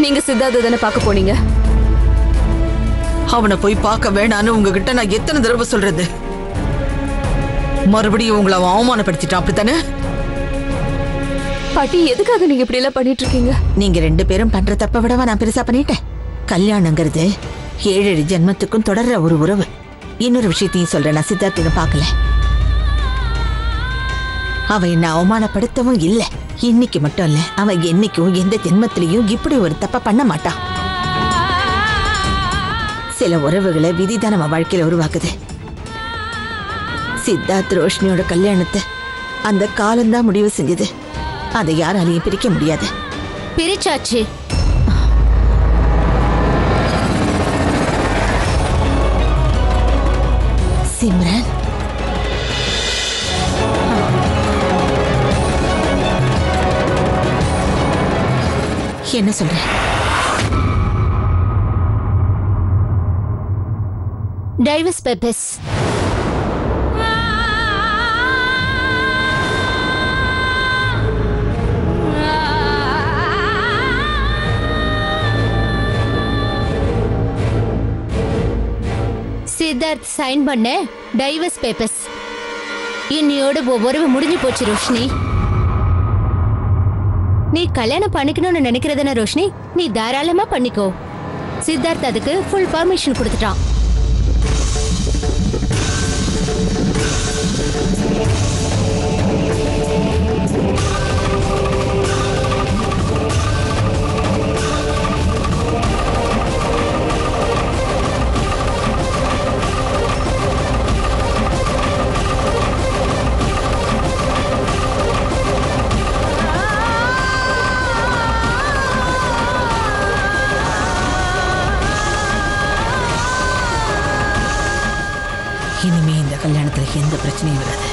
நீங்க சித்தார்த்த தானே பார்க்க போனீங்க? அவனை போய் பார்க்க வேணான்னு உங்ககிட்ட நான் எத்தனை தடவை சொல்றது? மறுபடியும் உங்களை அவன் அவமானப்படுத்திட்டான், அப்படித்தானே? பாட்டி, எதுக்காக நீங்க இப்படி எல்லாம் பண்ணிட்டு இருக்கீங்க? நீங்க 2 பேரும் பண்ற தப்ப விடவா நான் பெருசா பண்ணிட்டேன்? கல்யாணங்கிறது 7 ஜென்மத்துக்கும் தொடர்ற ஒரு உறவு. இன்னொரு விஷயத்தையும் சொல்றேன், நான் சித்தார்த்தின பார்க்கல. அவன் என்ன அவமானப்படுத்தவும் இல்லை. இன்னைக்கு மட்டும் இல்ல, அவன் என்னைக்கும் எந்த ஜென்மத்திலையும் இப்படி ஒரு தப்ப பண்ண மாட்டான். சில உறவுகளை விதிதான் நம்ம வாழ்க்கையில உருவாக்குது. சித்தார்த் ரோஷினியோட கல்யாணத்தை அந்த காலம்தான் முடிவு செஞ்சது. அதை யாராலையும் பிரிக்க முடியாது. பிரிச்சாச்சு. சிம்ரன், என்ன சொல்ற? Divorce papers. சித்தார்த் சைன் பண்ண டைவர்ஸ் பேப்பர்ஸ். இன்னையோட உறவு முடிஞ்சு போச்சு ரோஷினி. நீ கல்யாணம் பண்ணிக்கணும்னு நினைக்கிறதானே ரோஷினி? நீ தாராளமா பண்ணிக்கோ. சித்தார்த் அதுக்கு ஃபுல் பர்மிஷன் கொடுத்துட்டான். இனிமே இந்த கல்யாணத்துல எந்த பிரச்சனையும் வராது.